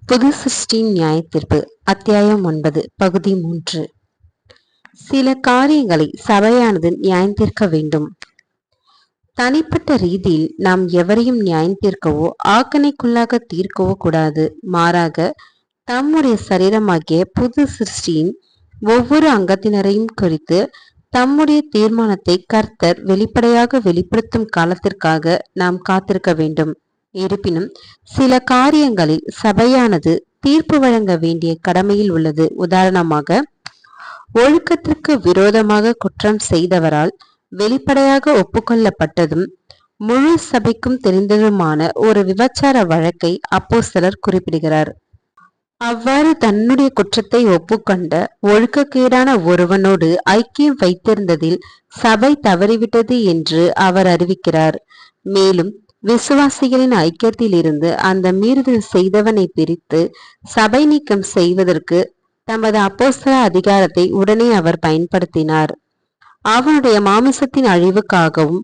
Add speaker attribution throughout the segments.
Speaker 1: புது சிருஷ்டியின் நியாயத்தீர்ப்பு அத்தியாயம் 9 பகுதி 3. சில காரியங்களை சபையானது நியாயம் தீர்க்க வேண்டும். தனிப்பட்ட ரீதியில் நாம் எவரையும் நியாயம் தீர்க்கவோ ஆக்கணைக்குள்ளாக தீர்க்கவோ கூடாது. மாறாக தம்முடைய சரீரமாகிய புது சிருஷ்டியின் ஒவ்வொரு அங்கத்தினரையும் குறித்து தம்முடைய தீர்மானத்தை கர்த்தர் வெளிப்படையாக வெளிப்படுத்தும் காலத்திற்காக நாம் காத்திருக்க வேண்டும். இருப்பினும் சில காரியங்களில் சபையானது தீர்ப்பு வழங்க வேண்டிய கடமையில் உள்ளது. உதாரணமாக, ஒழுக்கத்திற்கு விரோதமாக குற்றம் செய்தவரால் வெளிப்படையாக ஒப்புக்கொள்ளப்பட்டதும் முழு சபைக்கும் தெரிந்ததுமான ஒரு விபச்சார வழக்கை அப்போஸ்தலர் குறிப்பிடுகிறார். அவ்வாறு தன்னுடைய குற்றத்தை ஒப்புக்கொண்ட ஒழுக்கக்கேடான ஒருவனோடு ஐக்கியம் வைத்திருந்ததில் சபை தவறிவிட்டது என்று அவர் அறிவிக்கிறார். மேலும் விசுவாசிகளின் ஐக்கியத்தில் இருந்து அந்த மீறுதல் செய்தவனை பிரித்து சபை நீக்கம் செய்வதற்கு தமது அப்போஸ்தல அதிகாரத்தை உடனே அவர் பயன்படுத்தினார். அவனுடைய மாமிசத்தின் அழிவுக்காகவும்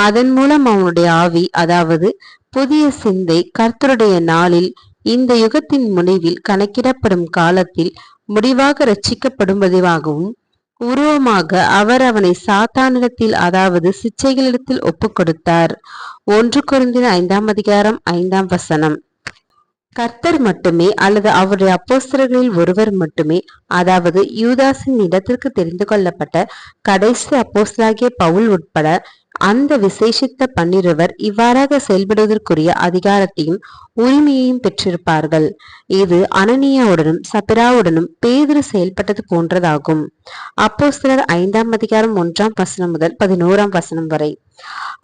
Speaker 1: அதன் மூலம் அவனுடைய ஆவி, அதாவது புதிய சிந்தை, கர்த்தருடைய நாளில் இந்த யுகத்தின் முடிவில் கணக்கிடப்படும் காலத்தில் முடிவாக ரட்சிக்கப்படுவதாகவும் உருவமாக அவர் அவனை சாத்தானிடத்தில், அதாவது சிச்சைகளிடத்தில் ஒப்புக் கொடுத்தார். 1 கொரிந்தியர் 5:5. கர்த்தர் மட்டுமே அல்லது அவருடைய அப்போஸ்தலர்களில் ஒருவர் மட்டுமே, அதாவது யூதாசின் இடத்திற்கு தெரிந்து கொள்ளப்பட்ட கடைசி அப்போஸ்தலனாகிய பவுல் உட்பட அந்த விசேஷித்த 12 இவ்வாறாக செயல்படுவதற்குரிய அதிகாரத்தையும் உரிமையையும் பெற்றிருப்பார்கள். இது அனனியாவுடனும் சபிராவுடனும் பேதுரு செயல்பட்டது போன்றதாகும். அப்போஸ்தலர் 5:1 முதல் 11 வரை.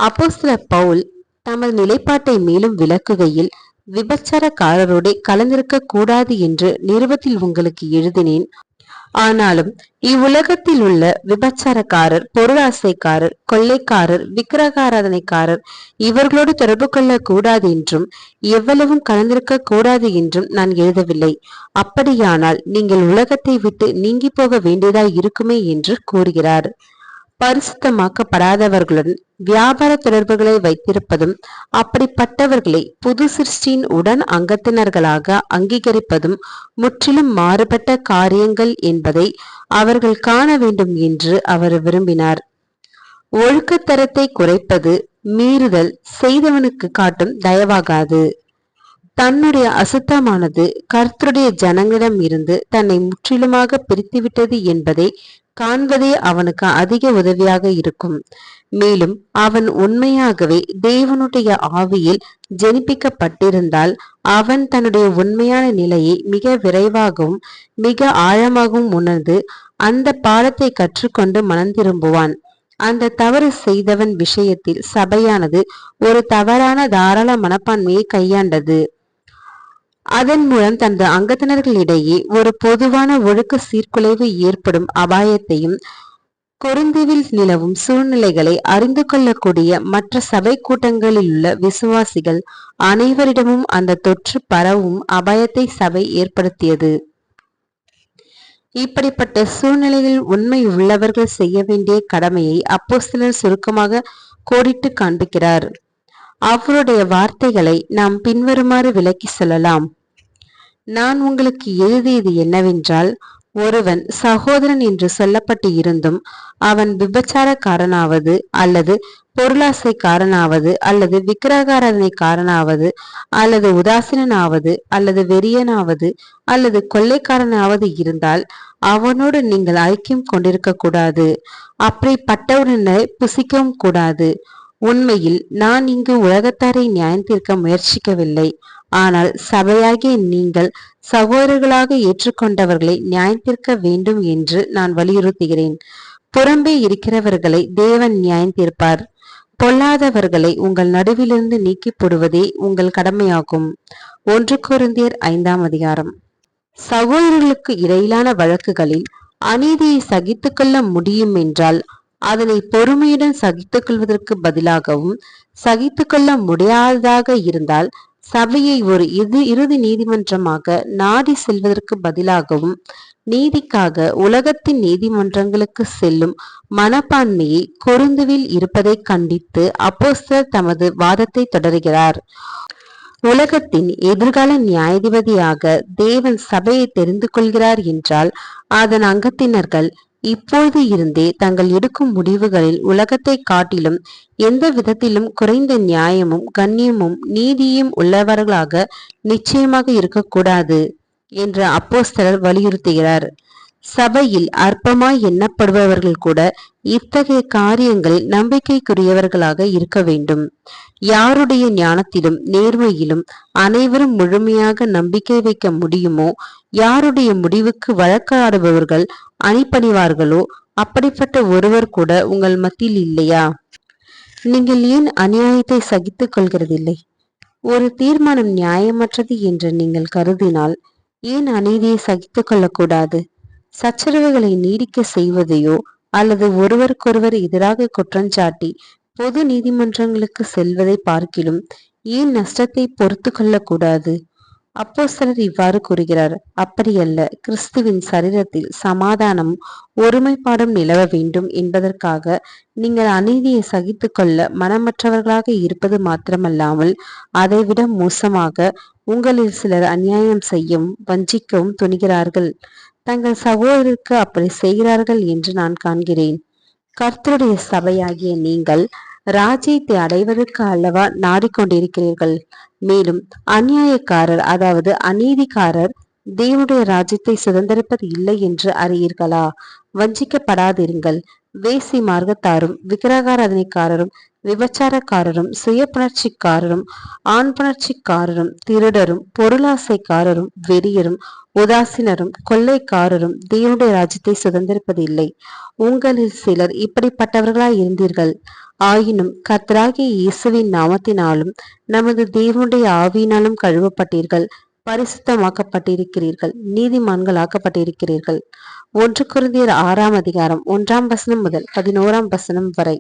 Speaker 1: அப்போஸ்தலர் பவுல் தமது நிலைப்பாட்டை மேலும் விளக்குகையில், விபச்சாரக்காரரோட கலந்திருக்க கூடாது என்று நிருபத்தில் உங்களுக்கு எழுதினேன். ஆனாலும் இவ்வுலகத்தில் உள்ள விபச்சாரக்காரர், பொருளாசைக்காரர், கொள்ளைக்காரர், விக்கிரகாராதனைக்காரர் இவர்களோடு தொடர்பு கொள்ள கூடாது என்றும் எவ்வளவும் கலந்திருக்க கூடாது என்றும் நான் எழுதவில்லை. அப்படியானால் நீங்கள் உலகத்தை விட்டு நீங்கி போக வேண்டியதாய் இருக்குமே என்று கூறுகிறார். பரிசுத்தமாக்கப்படாதவர்களுடன் வியாபார தொடர்புகளை வைத்திருப்பதும் அப்படிப்பட்டவர்களை புது சிருஷ்டியின் உடன் அங்கத்தினர்களாக அங்கீகரிப்பதும் முற்றிலும் மாறுபட்ட காரியங்கள் என்பதை அவர்கள் காண வேண்டும் என்று அவர் விரும்பினார். ஒழுக்கத்தரத்தை குறைப்பது மீறுதல் செய்தவனுக்கு காட்டும் தயவாகாது. தன்னுடைய அசுத்தமானது கர்த்தருடைய ஜனங்களிடம் இருந்து தன்னை முற்றிலுமாக பிரித்துவிட்டது என்பதை காண்பதே அவனுக்கு அதிக உதவியாக இருக்கும். மேலும் அவன் உண்மையாகவே தேவனுடைய ஆவியில் ஜெனிப்பிக்கப்பட்டிருந்தால் அவன் தன்னுடைய உண்மையான நிலையை மிக விரைவாகவும் மிக ஆழமாகவும் உணர்ந்து அந்த பாடத்தை கற்றுக்கொண்டு மனம் திரும்புவான். அந்த தவறு செய்தவன் விஷயத்தில் சபையானது ஒரு தவறான தாராள மனப்பான்மையை கையாண்டது. அதன் மூலம் தனது அங்கத்தினர்களிடையே ஒரு பொதுவான ஒழுக்க சீர்குலைவு ஏற்படும் அபாயத்தையும், கொரிந்துவில் நிலவும் சூழ்நிலைகளை அறிந்து கொள்ளக்கூடிய மற்ற சபை கூட்டங்களில் உள்ள விசுவாசிகள் அனைவரிடமும் அந்த தொற்று பரவும் அபாயத்தை சபை ஏற்படுத்தியது. இப்படிப்பட்ட சூழ்நிலையில் உண்மை உள்ளவர்கள் செய்ய வேண்டிய கடமையை அப்போஸ்தலர் சுருக்கமாக கோடிட்டு காண்பிக்கிறார். அவருடைய வார்த்தைகளை நாம் பின்வருமாறு விளக்கி சொல்லலாம். நான் உங்களுக்கு எழுதியது என்னவென்றால், ஒருவன் சகோதரன் என்று சொல்லப்பட்டு இருந்தும் அவன் விபச்சாரக்காரனாவது அல்லது பொருளாசைக்காரனாவது அல்லது விக்கிரகாராதனைக்காரனாவது அல்லது உதாசீனாவது அல்லது வெறியனாவது அல்லது கொள்ளைக்காரனாவது இருந்தால் அவனோடு நீங்கள் ஐக்கியம் கொண்டிருக்க கூடாது. அப்படிப்பட்டவனை புசிக்கவும் கூடாது. உண்மையில் நான் இங்கு உலகத்தாரை நியாயம் தீர்க்க முயற்சிக்கவில்லை. ஆனால் சபையாகிய நீங்கள் சகோதரர்களாக ஏற்றுக்கொண்டவர்களை நியாயம் தீர்க்க வேண்டும் என்று நான் வலியுறுத்துகிறேன். புறம்பே இருக்கிறவர்களை தேவன் நியாயம் தீர்ப்பார். பொல்லாதவர்களை உங்கள் நடுவிலிருந்து நீக்கி போடுவதே உங்கள் கடமையாகும். 1 கொரிந்தியர் 5. சகோதரர்களுக்கு இடையிலான வழக்குகளில் அநீதியை சகித்துக் கொள்ள முடியும் என்றால் அதனை பொறுமையுடன் சகித்துக் கொள்வதற்கு பதிலாகவும், சகித்துக் கொள்ள முடியாததாக இருந்தால் சபையை ஒரு இறுதி நீதிமன்றமாக நாடி செல்வதற்கு பதிலாகவும் நீதிக்காக உலகத்தின் நீதிமன்றங்களுக்கு செல்லும் மனப்பான்மையை கொரிந்துவில் இருப்பதை கண்டித்து அப்போஸ்தலர் தமது வாதத்தை தொடர்கிறார். உலகத்தின் எதிர்கால நியாயாதிபதியாக தேவன் சபையை தெரிந்து கொள்கிறார் என்றால் அதன் அங்கத்தினர்கள் இப்பொழுது இருந்தே தங்கள் எடுக்கும் முடிவுகளில் உலகத்தை காட்டிலும் எந்த விதத்திலும் குறைந்த நியாயமும் கண்ணியமும் நீதியும் உள்ளவர்களாக நிச்சயமாக இருக்கக்கூடாது என்று அப்போஸ்தலர் வலியுறுத்துகிறார். சபையில் அற்பமாய் எண்ணப்படுபவர்கள் கூட இத்தகைய காரியங்களில் நம்பிக்கைக்குரியவர்களாக இருக்க வேண்டும். யாருடைய ஞானத்திலும் நேர்மையிலும் அனைவரும் முழுமையாக நம்பிக்கை வைக்க முடியுமோ, யாருடைய முடிவுக்கு வழக்காடுபவர்கள் அணிபணிவார்களோ, அப்படிப்பட்ட ஒருவர் கூட உங்கள் மத்தியில் இல்லையா? நீங்கள் ஏன் அநியாயத்தை சகித்துக் கொள்கிறதில்லை? ஒரு தீர்மானம் நியாயமற்றது என்று நீங்கள் கருதினால் ஏன் அநீதியை சகித்துக் கொள்ளக்கூடாது? சச்சரவுகளை நீடிக்க செய்வதையோ அல்லது ஒருவருக்கொருவர் எதிராக குற்றஞ்சாட்டி பொது நீதிமன்றங்களுக்கு செல்வதை பார்க்கிலும் ஏன் நஷ்டத்தை பொறுத்து கொள்ளக்கூடாது? அப்போஸ்தலர் இவ்வாறு கூறுகிறார். அப்படியல்ல, கிறிஸ்துவின் சரீரத்தில் சமாதானம் ஒருமைப்பாடும் நிலவ வேண்டும் என்பதற்காக நீங்கள் அநீதியை சகித்து கொள்ள மனமற்றவர்களாக இருப்பது மாத்திரமல்லாமல் அதைவிட மோசமாக உங்களில் சிலர் அநியாயம் செய்யவும் வஞ்சிக்கவும் துணிகிறார்கள். தங்கள் சகோதரருக்கு அப்படி செய்கிறார்கள் என்று நான் காண்கிறேன். கர்த்தருடைய சபையாகிய நீங்கள் ராஜ்யத்தை அடைவதற்கு அல்லவா நாடிக்கொண்டிருக்கிறீர்கள். மேலும் அநியாயக்காரர், அதாவது அநீதிக்காரர் தேவனுடைய ராஜ்யத்தை சுதந்திரிப்பது இல்லை என்று அறியீர்களா? வஞ்சிக்கப்படாதிருங்கள். வேசி மார்க்கத்தாரும் விக்கிரகாராதனைக்காரரும் விபச்சாரக்காரரும் சுய புணர்ச்சிக்காரரும் ஆண் புணர்ச்சிக்காரரும் திருடரும் பொருளாசைக்காரரும் வெறியரும் உதாசீனரும் கொள்ளைக்காரரும் தேவனுடைய ராஜ்யத்தை சுதந்திரிப்பதில்லை. உங்களில் சிலர் இப்படிப்பட்டவர்களாய் இருந்தீர்கள். ஆயினும் கர்த்தராகிய இயேசுவின் நாமத்தினாலும் நமது தேவனுடைய ஆவியினாலும் கழுவப்பட்டீர்கள், பரிசுத்தமாக்கப்பட்டிருக்கிறீர்கள், நீதிமான்களாக்கப்பட்டிருக்கிறீர்கள். 1 கொரிந்தியர் 6ஆம் அதிகாரம் 1ஆம் வசனம் முதல் 11ஆம் வசனம் வரை.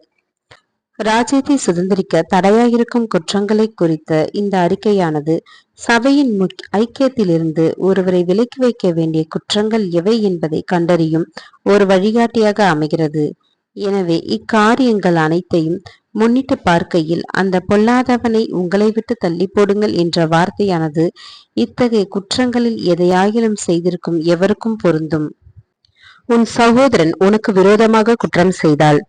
Speaker 1: ராஜ்யத்தை சுதந்திரிக்க தடையாயிருக்கும் குற்றங்களை குறித்த இந்த அறிக்கையானது சபையின் ஐக்கியத்திலிருந்து ஒருவரை விலக்கி வைக்க வேண்டிய குற்றங்கள் எவை என்பதை கண்டறியும் ஒரு வழிகாட்டியாக அமைகிறது. எனவே இக்காரியங்கள் அனைத்தையும் முன்னிட்டு பார்க்கையில் அந்த பொல்லாதவனை உங்களை விட்டு தள்ளி போடுங்கள் என்ற வார்த்தையானது இத்தகைய குற்றங்களில் எதையாகிலும் செய்திருக்கும் எவருக்கும் பொருந்தும். உன் சகோதரன் உனக்கு விரோதமாக குற்றம் செய்தால்,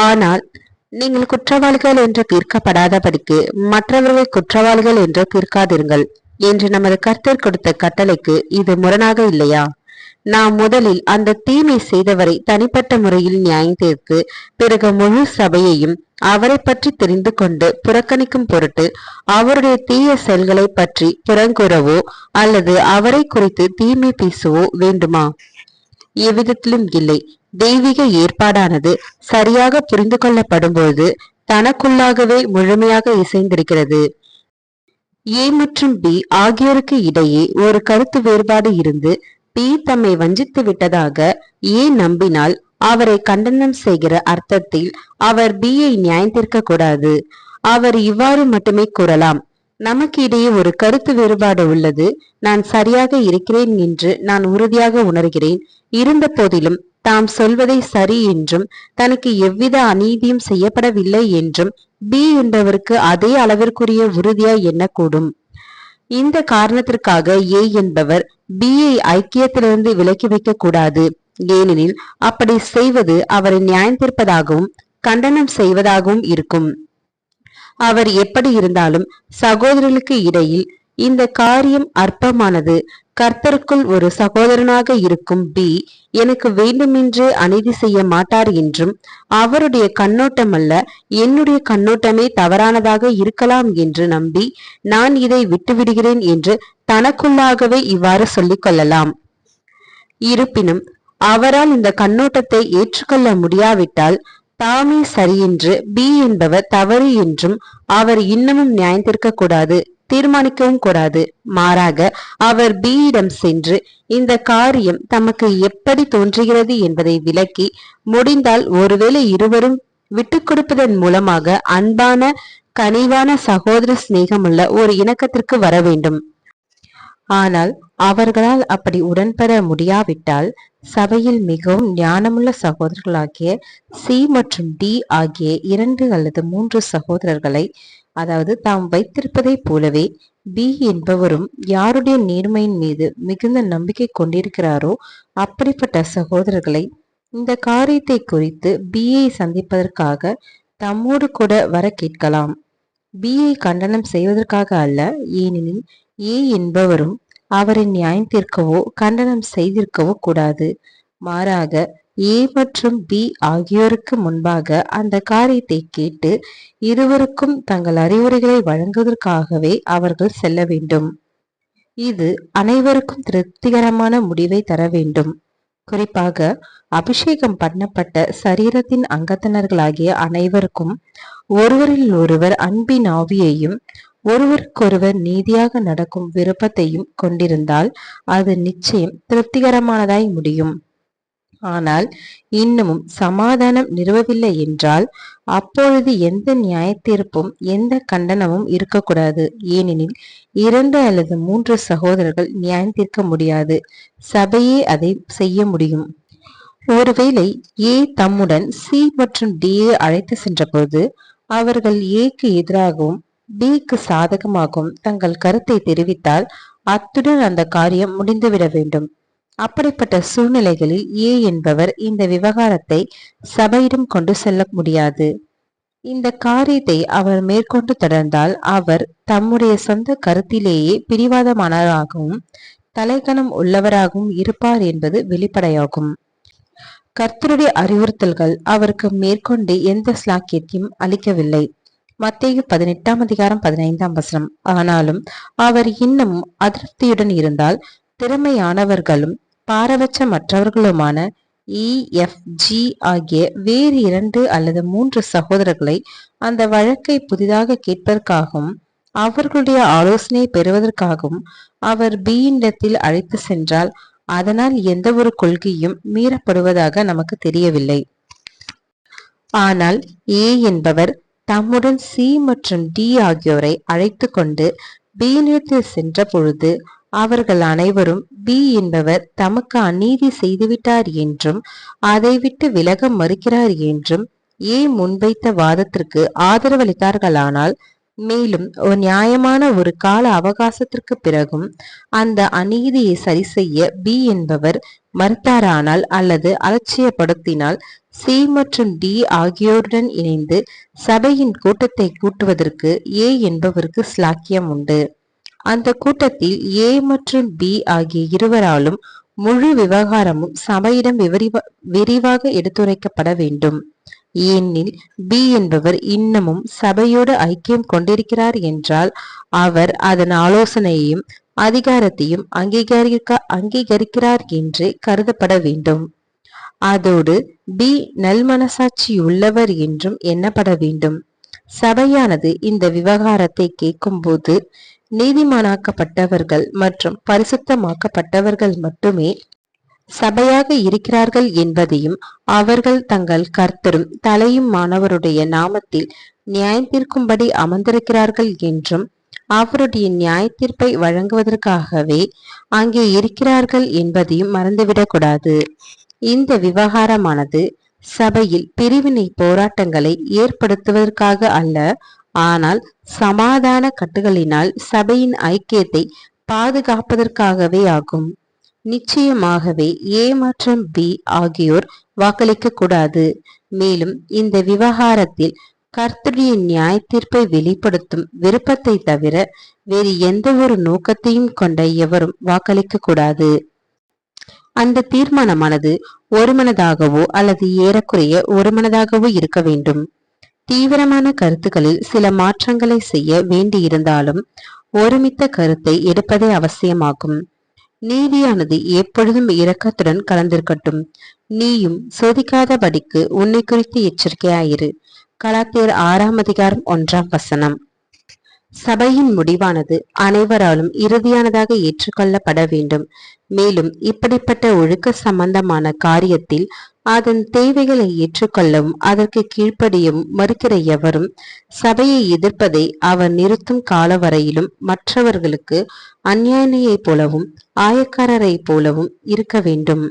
Speaker 1: ஆனால் நீங்கள் குற்றவாளிகள் என்று தீர்க்கப்படாதபடிக்கு மற்றவர்களை குற்றவாளிகள் என்று தீர்க்காதிருங்கள் என்று நமது கர்த்தர் கொடுத்த கட்டளைக்கு இது முரணாக இல்லையா? நாம் முதலில் அந்த தீமை செய்தவரை தனிப்பட்ட முறையில் நியாயம் தீர்த்து பிறகு முழு சபையையும் அவரை பற்றி தெரிந்து கொண்டு புறக்கணிக்கும் பொருட்டு அவருடைய தீய செயல்களை பற்றி புறங்கூறவோ அல்லது அவரை குறித்து தீமை பேசவோ வேண்டுமா? எவ்விதத்திலும் இல்லை. தெய்வீக ஏற்பாடானது சரியாக புரிந்து கொள்ளப்படும்போது தனக்குள்ளாகவே முழுமையாக இசைந்திருக்கிறது. ஏ மற்றும் பி ஆகியோருக்கு இடையே ஒரு கருத்து வேறுபாடு இருந்து பி தம்மை வஞ்சித்து விட்டதாக ஏ நம்பினால் அவரை கண்டனம் செய்கிற அர்த்தத்தில் அவர் பியை நியாயம் தீர்க்க கூடாது. அவர் இவ்வாறு மட்டுமே கூறலாம், நமக்கு இடையே ஒரு கருத்து வேறுபாடு உள்ளது. நான் சரியாக இருக்கிறேன் என்று நான் உறுதியாக உணர்கிறேன். இருந்த போதிலும் தாம் சொல்வதை சரி என்றும் தனக்கு எவ்வித அநீதியும் செய்யப்படவில்லை என்றும் பி என்பவருக்கு அதே அளவிற்குரிய உறுதியாய் எண்ணக்கூடும். இந்த காரணத்திற்காக ஏ என்பவர் பியை ஐக்கியத்திலிருந்து விலக்கி வைக்க கூடாது. ஏனெனில் அப்படி செய்வது அவரை நியாயம் தீர்ப்பதாகவும் கண்டனம் செய்வதாகவும் இருக்கும். அவர் எப்படி இருந்தாலும் சகோதரர்களுக்கு இடையில் இந்த காரியம் அற்பமானது. கர்த்தருக்குள் ஒரு சகோதரனாக இருக்கும் பி எனக்கு வேண்டுமென்று அநீதி செய்ய மாட்டார் என்றும் அவருடைய கண்ணோட்டம் அல்ல என்னுடைய கண்ணோட்டமே தவறானதாக இருக்கலாம் என்று நம்பி நான் இதை விட்டுவிடுகிறேன் என்று தனக்குள்ளாகவே இவ்வாறு சொல்லிக் கொள்ளலாம். இருப்பினும் அவரால் இந்த கண்ணோட்டத்தை ஏற்றுக்கொள்ள முடியாவிட்டால் தாமே சரியென்று பி என்பவர் தவறு என்றும் அவர் இன்னமும் நியாயம் தீர்க்க கூடாது, தீர்மானிக்கவும் கூடாது. மாறாக அவர் பியிடம் சென்று இந்த காரியம் தமக்கு எப்படி தோன்றுகிறது என்பதை விளக்கி முடிந்தால் ஒருவேளை இருவரும் விட்டு கொடுப்பதன் மூலமாக அன்பான கனிவான சகோதர சிநேகமுள்ள ஒரு இணக்கத்திற்கு வர வேண்டும். ஆனால் அவர்களால் அப்படி உடன்பட முடியாவிட்டால் சபையில் மிகவும் ஞானமுள்ள சகோதரர்களாகிய சி மற்றும் டி ஆகிய 2 அல்லது 3 சகோதரர்களை, அதாவது தாம் வைத்திருப்பதை போலவே பி என்பவரும் யாருடைய நேர்மையின் மீது மிகுந்த நம்பிக்கை கொண்டிருக்கிறாரோ அப்படிப்பட்ட சகோதரர்களை இந்த காரியத்தை குறித்து பியை சந்திப்பதற்காக தம்மோடு கூட வர கேட்கலாம். பியை கண்டனம் செய்வதற்காக அல்ல, ஏனெனில் ஏ என்பவரும் அவரை நியாயம் தீர்க்கவோ கண்டனம் செய்திருக்கவோ கூடாது. மாறாக ஏ மற்றும் பி ஆகியோருக்கு முன்பாக அந்த காரியத்தை கேட்டு இருவருக்கும் தங்கள் அறிவுரைகளை வழங்குவதற்காகவே அவர்கள் செல்ல வேண்டும். இது அனைவருக்கும் திருப்திகரமான முடிவை தர வேண்டும். குறிப்பாக அபிஷேகம் பண்ணப்பட்ட சரீரத்தின் அங்கத்தினர்களாகிய அனைவருக்கும் ஒருவரில் ஒருவர் அன்பின் ஆவியையும் ஒருவருக்கொருவர் நீதியாக நடக்கும் விருப்பத்தையும் கொண்டிருந்தால் அது நிச்சயம் திருப்திகரமானதாய் முடியும். ஆனால் இன்னமும் சமாதானம் நிறுவவில்லை என்றால் அப்பொழுது எந்த நியாய தீர்ப்பும் எந்த கண்டனமும் இருக்கக்கூடாது. ஏனெனில் 2 அல்லது 3 சகோதரர்கள் நியாயம் தீர்க்க முடியாது, சபையே அதை செய்ய முடியும். ஒருவேளை ஏ தம்முடன் சி மற்றும் டியை அழைத்து சென்றபோது அவர்கள் ஏக்கு எதிராகவும் பிக்கு சாதகமாகவும் தங்கள் கருத்தை தெரிவித்தால் அத்துடன் அந்த காரியம் முடிந்துவிட வேண்டும். அப்படிப்பட்ட சூழ்நிலைகளில் ஏ என்பவர் இந்த விவகாரத்தை சபையிடம் கொண்டு செல்ல முடியாது. இந்த காரியத்தை அவர் மேற்கொண்டு தொடர்ந்தால் அவர் தம்முடைய சொந்த கருத்திலேயே பிடிவாதமானவராகவும் தலைக்கணம் உள்ளவராகவும் இருப்பார் என்பது வெளிப்படையாகும். கர்த்தருடைய அறிவுறுத்தல்கள் அவருக்கு மேற்கொண்டு எந்த ஸ்லாக்கியத்தையும் அளிக்கவில்லை. மத்தேயு 18:15. ஆனாலும் அவர் இன்னமும் அதிருப்தியுடன் இருந்தால் திறமையானவர்களும் பாரபட்சமற்றவர்களுமான EFG ஆகிய வேறு 2 அல்லது 3 சகோதரர்களை அந்த வழக்கை புதிதாக கேட்பதற்காகவும் அவர்களுடைய ஆலோசனை பெறுவதற்காகவும் அவர் பியினிடத்தில் அழைத்து சென்றால் அதனால் எந்த ஒரு கொள்கையும் மீறப்படுவதாக நமக்கு தெரியவில்லை. ஆனால் ஏ என்பவர் தம்முடன் சி மற்றும் டி ஆகியோரை அழைத்து கொண்டு பியினிடத்தில் சென்ற பொழுது அவர்கள் அனைவரும் பி என்பவர் தமக்கு அநீதி செய்துவிட்டார் என்றும் அதை விட்டு விலக மறுக்கிறார் என்றும் ஏ முன்வைத்த வாதத்திற்கு ஆதரவளித்தார்களானால், மேலும் ஒரு நியாயமான ஒரு கால அவகாசத்திற்கு பிறகும் அந்த அநீதியை சரி செய்ய பி என்பவர் மறுத்தாரானால் அல்லது அலட்சியப்படுத்தினால் சி மற்றும் டி ஆகியோருடன் இணைந்து சபையின் கூட்டத்தை கூட்டுவதற்கு ஏ என்பவருக்கு ஸ்லாக்கியம் உண்டு. அந்த கூட்டத்தில் ஏ மற்றும் பி ஆகிய இருவராலும் முழு விவகாரமும் சபையிடம் விரிவாக எடுத்துரைக்கப்பட வேண்டும். ஏனெனில் பி என்பவர் இன்னமும் சபையோடு ஐக்கியம் கொண்டிருக்கிறார் என்றால் அவர் அதன் ஆலோசனையையும் அதிகாரத்தையும் அங்கீகரிக்கிறார் என்று கருதப்பட வேண்டும். அதோடு பி நல்மனசாட்சி உள்ளவர் என்றும் எண்ணப்பட வேண்டும். சபையானது இந்த விவகாரத்தை கேட்கும் போது நீதிமானாக்கப்பட்டவர்கள் மற்றும் பரிசுத்தமாக்கப்பட்டவர்கள் மட்டுமே சபையாக இருக்கிறார்கள் என்பதையும் அவர்கள் தங்கள் கர்த்தரும் தலையும் மாணவருடைய நாமத்தில் நியாயம் தீர்க்கும்படி அமர்ந்திருக்கிறார்கள் என்றும் அவருடைய நியாய தீர்ப்பை வழங்குவதற்காகவே அங்கே இருக்கிறார்கள் என்பதையும் மறந்துவிடக்கூடாது. இந்த விவகாரமானது சபையில் பிரிவினை போராட்டங்களை ஏற்படுத்துவதற்காக அல்ல, ஆனால் சமாதான கட்டுகளினால் சபையின் ஐக்கியத்தை பாதுகாப்பதற்காகவே ஆகும். நிச்சயமாகவே ஏ மற்றும் பி ஆகியோர் வாக்களிக்க கூடாது. மேலும் இந்த விவகாரத்தில் கர்த்தருடைய நியாய தீர்ப்பை வெளிப்படுத்தும் விருப்பத்தை தவிர வேறு எந்த ஒரு நோக்கத்தையும் கொண்ட எவரும் வாக்களிக்க கூடாது. அந்த தீர்மானமானது ஒருமனதாகவோ அல்லது ஏறக்குறைய ஒருமனதாகவோ இருக்க வேண்டும். தீவிரமான கருத்துக்களில் சில மாற்றங்களை செய்ய வேண்டியிருந்தாலும் ஒருமித்த கருத்தை எடுப்பதே அவசியமாகும். நீதியானது எப்பொழுதும் இரக்கத்துடன் கலந்திருக்கட்டும். நீயும் சோதிக்காதபடிக்கு உன்னை குறித்து எச்சரிக்கையாயிரு. கலாத்தியர் 6:1. சபையின் முடிவானது அனைவராலும் இறுதியானதாக ஏற்றுக்கொள்ளப்பட வேண்டும். மேலும் இப்படிப்பட்ட ஒழுக்க சம்பந்தமான காரியத்தில் அதன் தேவைகளை ஏற்றுக்கொள்ளவும் அதற்கு கீழ்ப்படியவும் மறுக்கிற எவரும் சபையை எதிர்ப்பதை அவர் நிறுத்தும் கால வரையிலும் மற்றவர்களுக்கு அந்நியனையைப் போலவும் ஆயக்காரரை போலவும் இருக்க வேண்டும்.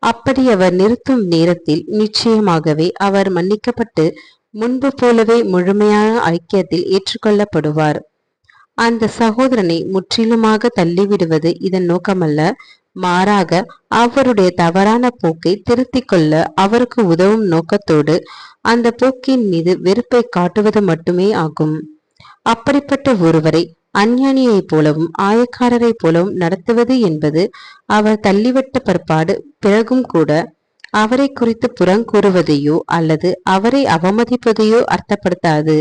Speaker 1: அப்படி அவர் நிறுத்தும் நேரத்தில் நிச்சயமாகவே அவர் மன்னிக்கப்பட்டு முன்பு போலவே முழுமையான ஐக்கியத்தில் ஏற்றுக்கொள்ளப்படுவார். அந்த சகோதரனை முற்றிலுமாக தள்ளிவிடுவது இதன் நோக்கமல்ல. மாறாக அவருடைய தவறான போக்கை திருத்திக் கொள்ள அவருக்கு உதவும் நோக்கத்தோடு அந்த போக்கின் மீது வெறுப்பை காட்டுவது மட்டுமே ஆகும். அப்படிப்பட்ட ஒருவரை அஞ்ஞானியைப் போலவும் ஆயக்காரரைப் போலவும் நடத்துவது என்பது அவர் தள்ளிவிட்ட பிற்பாடு பிறகும் கூட அவரை குறித்து புறங்கூறுவதையோ அல்லது அவரை அவமதிப்பதையோ அர்த்தப்படுத்தாது.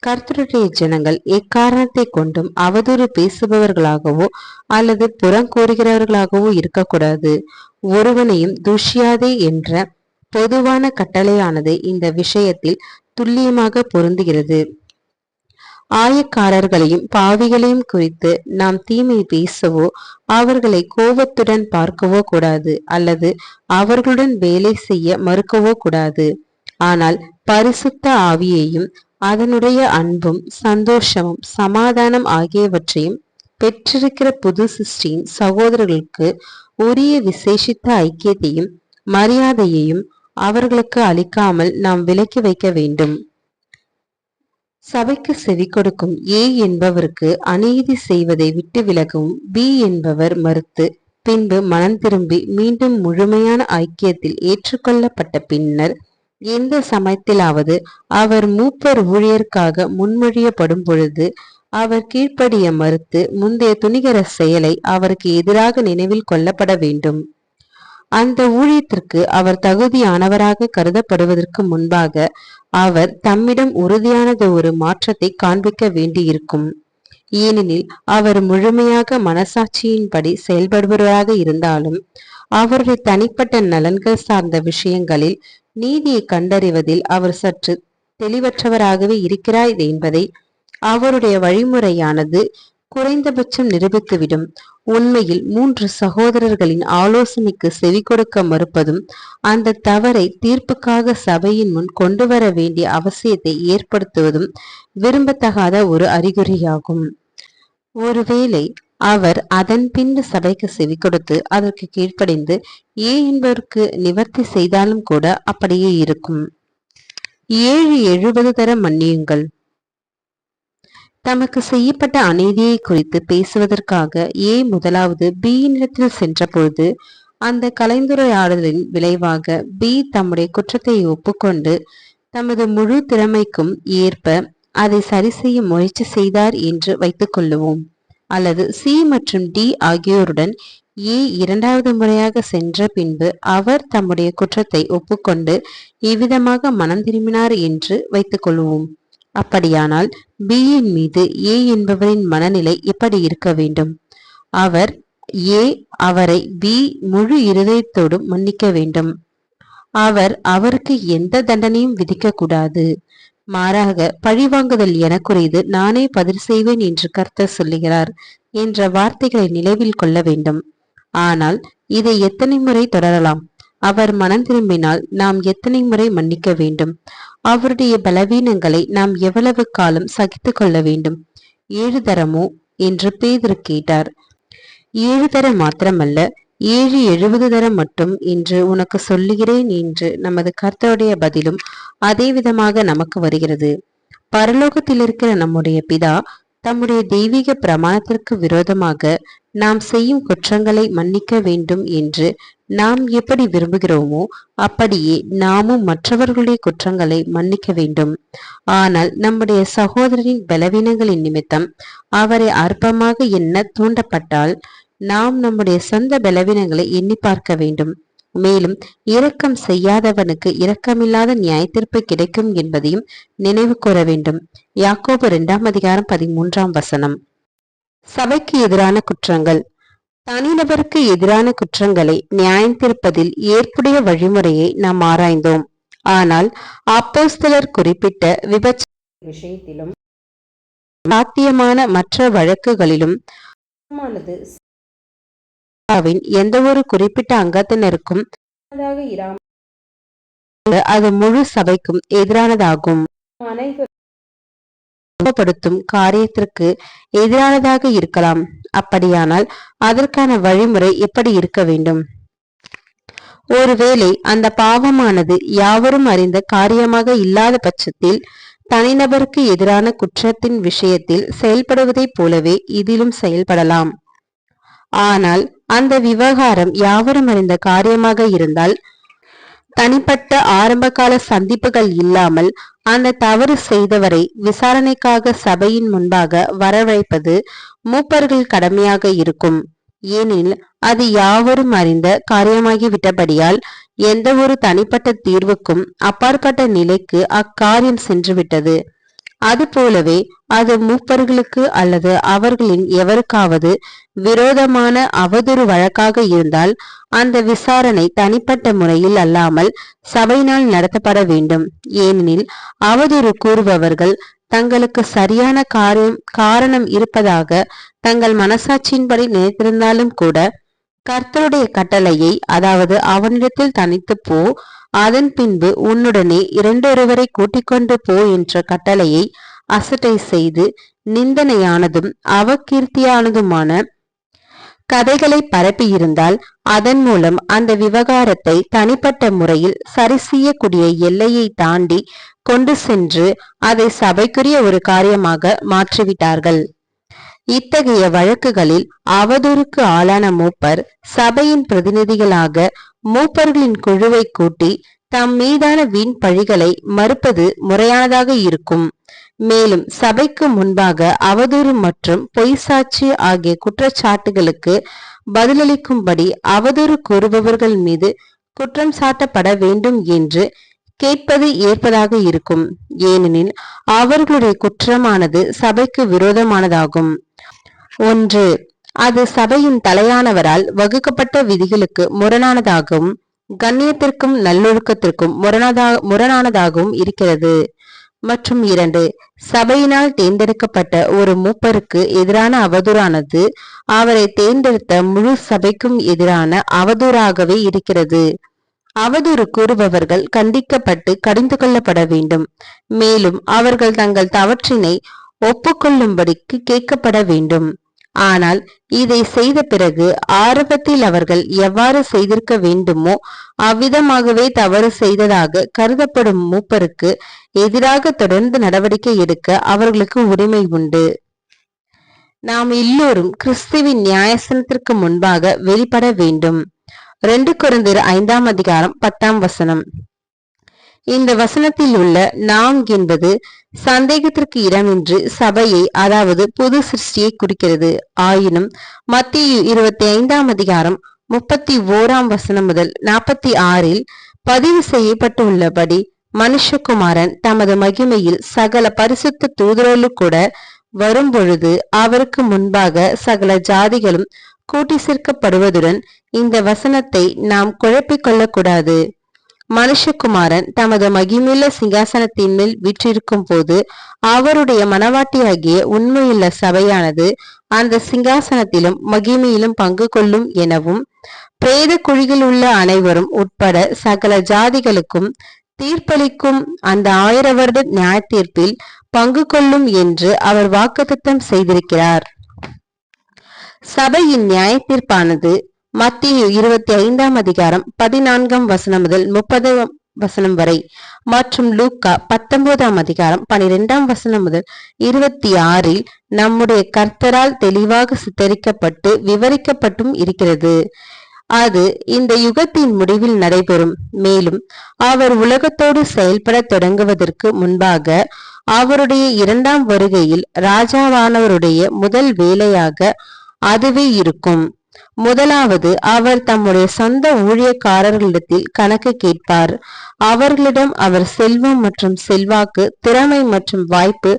Speaker 1: கர்த்தருடைய ஜனங்கள் எக்காரணத்தை கொண்டும் அவதூறு பேசுபவர்களாகவோ அல்லது புறங்கூறுகிறவர்களாகவோ இருக்கக்கூடாது. ஒருவனையும் துஷ்யாதே என்ற பொதுவான கட்டளையானது இந்த விஷயத்தில் துல்லியமாக பொருந்துகிறது. ஆயக்காரர்களையும் பாவிகளையும் குறித்து நாம் தீமை பேசவோ அவர்களை கோபத்துடன் பார்க்கவோ கூடாது அல்லது அவர்களுடன் வேலை செய்ய மறுக்கவோ கூடாது. ஆனால் பரிசுத்த ஆவியையும் அதனுடைய அன்பும் சந்தோஷமும் சமாதானம் ஆகியவற்றையும் பெற்றிருக்கிற புது சிருஷ்டியின் சகோதரர்களுக்கு உரிய விசேஷித்த ஐக்கியத்தையும் மரியாதையையும் அவர்களுக்கு அளிக்காமல் நாம் விலக்கி வைக்க வேண்டும். சபைக்கு செவி கொடுக்கும் ஏ என்பவருக்கு அநீதி செய்வதை விட்டு விலகவும் பி என்பவர் மறுத்து பின்பு மனம் திரும்பி மீண்டும் முழுமையான ஐக்கியத்தில் ஏற்றுக்கொள்ளப்பட்ட பின்னர் எந்த சமயத்திலாவது அவர் மூப்பர் ஊழியருக்காக முன்மொழியப்படும் பொழுது அவர் கீழ்ப்படிய மறுத்து முந்தைய துணிகர செயலை அவருக்கு எதிராக நினைவில் கொள்ளப்பட வேண்டும். அந்த ஊழியத்திற்கு அவர் தகுதியானவராக கருதப்படுவதற்கு முன்பாக அவர் தம்மிடம் உறுதியானது ஒரு மாற்றத்தை காண்பிக்க வேண்டியிருக்கும். ஏனெனில் அவர் முழுமையாக மனசாட்சியின்படி செயல்படுபவராக இருந்தாலும் அவருடைய தனிப்பட்ட நலன்கள் சார்ந்த விஷயங்களில் நீதியை கண்டறிவதில் அவர் சற்று தெளிவற்றவராகவே இருக்கிறார் என்பதை அவருடைய வழிமுறையானது குறைந்தபட்சம் நிரூபித்துவிடும். உண்மையில் 3 சகோதரர்களின் ஆலோசனைக்கு செவி கொடுக்க மறுப்பதும் அந்த தவறை தீர்ப்புக்காக சபையின் முன் கொண்டு வர வேண்டிய அவசியத்தை ஏற்படுத்துவதும் விரும்பத்தகாத ஒரு அறிகுறியாகும். ஒருவேளை அவர் அதன் பின்பு சபைக்கு செவி கொடுத்து அதற்கு கீழ்ப்படிந்து ஏ என்பவருக்கு நிவர்த்தி செய்தாலும் கூட அப்படியே இருக்கும். 7 தர மன்னியுங்கள். தமக்கு செய்யப்பட்ட அநீதியை குறித்து பேசுவதற்காக ஏ முதலாவது பியினிடத்தில் சென்றபொழுது அந்த கலந்துரையாடலின் விளைவாக பி தம்முடைய குற்றத்தை ஒப்புக்கொண்டு தமது முழு திறமைக்கும் ஏற்ப அதை சரி செய்ய முயற்சி செய்தார் என்று வைத்துக் கொள்ளுவோம். அல்லது சி மற்றும் டி ஆகியோருடன் ஏ 2வது முறையாக சென்ற பின்பு அவர் தம்முடைய குற்றத்தை ஒப்புக்கொண்டு எவ்விதமாக மனம் திரும்பினார் என்று வைத்துக் கொள்வோம். அப்படியானால் பியின் மீது ஏ என்பவரின் மனநிலை எப்படி இருக்க வேண்டும்? அவர் ஏ அவரை பி முழு இருதயத்தோடும் மன்னிக்க வேண்டும். அவர் அவருக்கு எந்த தண்டனையும் விதிக்க கூடாது. மாறாக பழிவாங்குதல் எனக்குரியது, நானே பதில் செய்வேன் என்று கர்த்தர் சொல்லுகிறார் என்ற வார்த்தைகளை நினைவில் கொள்ள வேண்டும். ஆனால் இதை எத்தனை முறை தொடரலாம்? அவர் மனம் திரும்பினால் நாம் எத்தனை முறை மன்னிக்க வேண்டும்? அவருடைய பலவீனங்களை நாம் எவ்வளவு காலம் சகித்து கொள்ள வேண்டும்? 7 தரமோ என்று பேதுரு கேட்டார். 7 தரம் மாத்திரமல்ல, 70 தரம் மட்டும் என்று உனக்கு சொல்லுகிறேன் என்று நமது கர்த்தருடைய பதிலும் அதே விதமாக நமக்கு வருகிறது. பரலோகத்தில் இருக்கிற நம்முடைய பிதா தம்முடைய தெய்வீக பிரமாணத்திற்கு விரோதமாக நாம் செய்யும் குற்றங்களை மன்னிக்க வேண்டும் என்று நாம் எப்படி விரும்புகிறோமோ அப்படியே நாமும் மற்றவர்களுடைய குற்றங்களை மன்னிக்க வேண்டும். ஆனால் நம்முடைய சகோதரரின் பலவீனங்களின் நிமித்தம் அவரை அற்பமாக எண்ண தூண்டப்பட்டால் நாம் நம்முடைய சொந்த பலவீனங்களை எண்ணி பார்க்க வேண்டும். மேலும் இரக்கம் செய்யாதவனுக்கு இரக்கமில்லாத நியாயத்தீர்ப்பு கிடைக்கும் என்பதையும் நினைவு கூற வேண்டும். யாக்கோபு 2ஆம் அதிகாரம் 13ஆம் வசனம். சபைக்கு எதிரான குற்றங்கள். தனிநபருக்கு எதிரான குற்றங்களை நியாயம் தீர்ப்பதில் ஏற்புடைய வழிமுறையை நாம் ஆராய்ந்தோம். ஆனால் அப்போஸ்தலர் குறிப்பிட்ட விபச்சார விஷயத்திலும் சாத்தியமான மற்ற வழக்குகளிலும் எந்த ஒரு குறிப்பிட்ட அங்கத்தினருக்கும் அது முழு சபைக்கும் எதிரானதாகும். அனைவரும் காரியத்திற்கு எதிரானதாக இருக்கலாம். அப்படியானால் அதற்கான வழிமுறை எப்படி இருக்க வேண்டும்? ஒருவேளை அந்த பாவமானது யாவரும் அறிந்த காரியமாக இல்லாத பட்சத்தில் தனிநபருக்கு எதிரான குற்றத்தின் விஷயத்தில் செயல்படுவதைப் போலவே இதிலும் செயல்படலாம். ஆனால் அந்த விவகாரம் யாவரும் அறிந்த காரியமாக இருந்தால் தனிப்பட்ட ஆரம்பகால சந்திப்புகள் இல்லாமல் அந்த தவறு செய்தவரை விசாரணைக்காக சபையின் முன்பாக வரவழைப்பது மூப்பர்கள் கடமையாக இருக்கும். ஏனெனில் அது யாவரும் அறிந்த காரியமாகிவிட்டபடியால் எந்த ஒரு தனிப்பட்ட தீர்வுக்கும் அப்பாற்பட்ட நிலைக்கு அக்காரியம் சென்றுவிட்டது. அதுபோலவே அது மூப்பர்களுக்கு அல்லது அவர்களின் எவருக்காவது விரோதமான அவதூறு வழக்காக இருந்தால் அந்த விசாரணை தனிப்பட்ட முறையில் அல்லாமல் சபையினால் நடத்தப்பட வேண்டும். ஏனெனில் அவதூறு கூறுபவர்கள் தங்களுக்கு சரியான காரணம் இருப்பதாக தங்கள் மனசாட்சியின்படி நினைத்திருந்தாலும் கூட கர்த்தருடைய கட்டளையை, அதாவது அவனிடத்தில் தனித்து போ, அதன் பின்பு உன்னுடனே இரண்டொருவரை கூட்டிக் கொண்டு போ என்ற கட்டளையை அசட்டை செய்து நிந்தனையானதும் அவகீர்த்தியானதுமான கதைகளை பரப்பியிருந்தால் அதன் மூலம் அந்த விவகாரத்தை தனிப்பட்ட முறையில் சரி செய்யக்கூடிய எல்லையை தாண்டி கொண்டு சென்று அதை சபைக்குரிய ஒரு காரியமாக மாற்றிவிட்டார்கள். இத்தகைய வழக்குகளில் அவதூறுக்கு ஆளான மூப்பர் சபையின் பிரதிநிதிகளாக மூப்பர்களின் குழுவை கூட்டி தம் மீதான வீண் பழிகளை மறுப்பது முறையானதாக இருக்கும். மேலும் சபைக்கு முன்பாக அவதூறு மற்றும் பொய் சாட்சி ஆகிய குற்றச்சாட்டுகளுக்கு பதிலளிக்கும்படி அவதூறு கூறுபவர்கள் மீது குற்றம் சாட்டப்பட வேண்டும் என்று கேட்பது ஏற்பதாக இருக்கும். ஏனெனில் அவர்களுடைய குற்றமானது சபைக்கு விரோதமானதாகும். 1. அது சபையின் தலையானவரால் வகுக்கப்பட்ட விதிகளுக்கு முரணானதாகவும் கண்ணியத்திற்கும் நல்லொழுக்கத்திற்கும் முரணானதாகவும் இருக்கிறது. மற்றும் 2. சபையினால் தேர்ந்தெடுக்கப்பட்ட ஒரு மூப்பருக்கு எதிரான அவதூறானது அவரை தேர்ந்தெடுத்த முழு சபைக்கும் எதிரான அவதூறாகவே இருக்கிறது. அவதூறு கூறுபவர்கள் கண்டிக்கப்பட்டு கடிந்து கொள்ளப்பட வேண்டும். மேலும் அவர்கள் தங்கள் தவற்றினை ஒப்புக்கொள்ளும்படிக்கு கேட்கப்பட வேண்டும். ஆனால் இதை செய்த பிறகு ஆரம்பத்தில் அவர்கள் எவ்வாறு செய்திருக்க வேண்டுமோ அவ்விதமாகவே தவறு செய்ததாக கருதப்படும் மூப்பருக்கு எதிராக தொடர்ந்து நடவடிக்கை எடுக்க அவர்களுக்கு உரிமை உண்டு. நாம் எல்லோரும் கிறிஸ்துவின் நியாயசனத்திற்கு முன்பாக வெளிப்பட வேண்டும். 2 கொரிந்தியர் 5:10. இந்த வசனத்தில் உள்ள நாம் என்பது சந்தேகத்திற்கு இடமின்றி சபையை, அதாவது புது சிருஷ்டியை குறிக்கிறது. ஆயினும் மத்தேயு 25:31 முதல் 46 பதிவு செய்யப்பட்டுள்ளபடி மனுஷகுமாரன் தமது மகிமையில் சகல பரிசுத்த தூதரோடு கூட வரும்பொழுது அவருக்கு முன்பாக சகல ஜாதிகளும் கூட்டி சேர்க்கப்படுவதுடன் இந்த வசனத்தை நாம் குழப்பிக் கொள்ளக்கூடாது. மனுஷகுமாரன் தமது மகிமையுள்ள சிங்காசனத்தின் மேல் வீற்றிருக்கும் போது அவருடைய மனவாட்டியாகிய உண்மையுள்ள சபையானது அந்த சிங்காசனத்திலும் மகிமையிலும் பங்கு கொள்ளும் எனவும், பிரேத குழியில் உள்ள அனைவரும் உட்பட சகல ஜாதிகளுக்கும் தீர்ப்பளிக்கும் அந்த 1000 வருட நியாய தீர்ப்பில் பங்கு கொள்ளும் என்று அவர் வாக்குத்தத்தம் செய்திருக்கிறார். சபையின் நியாய தீர்ப்பானது மத்தேயு 25:14 முதல் 30 வரை மற்றும் லூக்கா 19:12 முதல் 26 நம்முடைய கர்த்தரால் தெளிவாக சித்தரிக்கப்பட்டு விவரிக்கப்பட்டும் இருக்கிறது. அது இந்த யுகத்தின் முடிவில் நடைபெறும். மேலும் அவர் உலகத்தோடு செயல்பட தொடங்குவதற்கு முன்பாக அவருடைய 2ஆம் வருகையில் ராஜாவானவருடைய முதல் வேலையாக அதுவே இருக்கும். முதலாவது, அவர் தம்முடைய சொந்த ஊழியக்காரர்களிடத்தில் கணக்கு கேட்பார். அவர்களிடம் அவர் செல்வம் மற்றும் செல்வாக்கு, திறமை மற்றும் வாய்ப்பு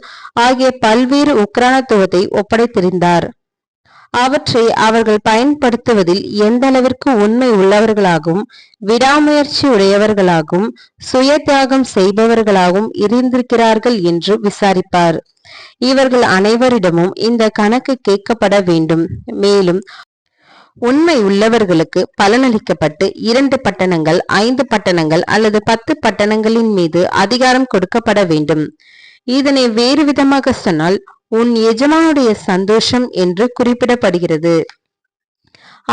Speaker 1: ஆகிய பல்வேறு உக்ரானத்துவத்தை ஒப்படைத்திருந்தார். அவற்றை அவர்கள் பயன்படுத்துவதில் எந்த அளவிற்கு உண்மை உள்ளவர்களாகவும் விடாமுயற்சி உடையவர்களாகவும் சுய தியாகம் செய்பவர்களாகவும் இருந்திருக்கிறார்கள் என்று விசாரிப்பார். இவர்கள் அனைவரிடமும் இந்த கணக்கு கேட்கப்பட வேண்டும். மேலும் உண்மை உள்ளவர்களுக்கு பலனளிக்கப்பட்டு 2 பட்டணங்கள், 5 பட்டணங்கள் அல்லது 10 பட்டணங்களின் மீது அதிகாரம் கொடுக்கப்பட வேண்டும். இதனை வேறு விதமாக சொன்னால் உன் எஜமானுடைய சந்தோஷம் என்று குறிப்பிடப்படுகிறது.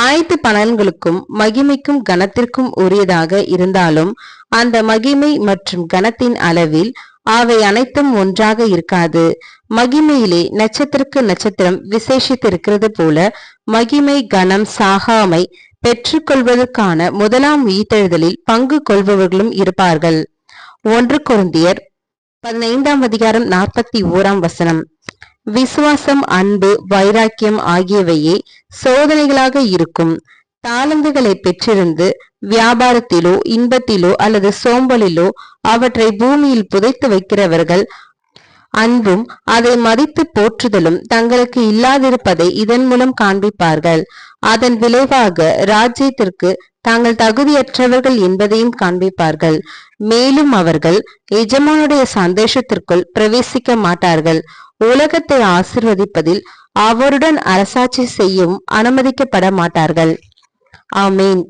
Speaker 1: அனைத்து பலன்களுக்கும் மகிமைக்கும் கனத்திற்கும் உரியதாக இருந்தாலும் அந்த மகிமை மற்றும் கனத்தின் அளவில் அவை அனைத்தும் ஒன்றாக இருக்காது. மகிமையிலே நட்சத்திரக்கு நட்சத்திரம் விசேஷித்திருக்கிறது போல மகிமை கனம் சாகாமை பெற்றுக்கொள்வதற்கான முதலாம் உயிர்த்தெழுதலில் பங்கு கொள்பவர்களும் இருப்பார்கள். 1 கொரிந்தியர் 15:41 விசுவாசம், அன்பு, வைராக்கியம் ஆகியவையே சோதனைகளாக இருக்கும். தாளந்துகளை பெற்றிருந்து வியாபாரத்திலோ இன்பத்திலோ அல்லது சோம்பலிலோ அவற்றை பூமியில் புதைத்து வைக்கிறவர்கள் அன்பும் அதை மதித்து போற்றுதலும் தங்களுக்கு இல்லாதிருப்பதை இதன் மூலம் காண்பிப்பார்கள். அதன் விளைவாக ராஜ்யத்திற்கு தாங்கள் தகுதியற்றவர்கள் என்பதையும் காண்பிப்பார்கள். மேலும் அவர்கள் எஜமானுடைய சந்தோஷத்திற்குள் பிரவேசிக்க மாட்டார்கள். உலகத்தை ஆசிர்வதிப்பதில் அவருடன் அரசாட்சி செய்யவும் அனுமதிக்கப்பட மாட்டார்கள். ஆமேன்.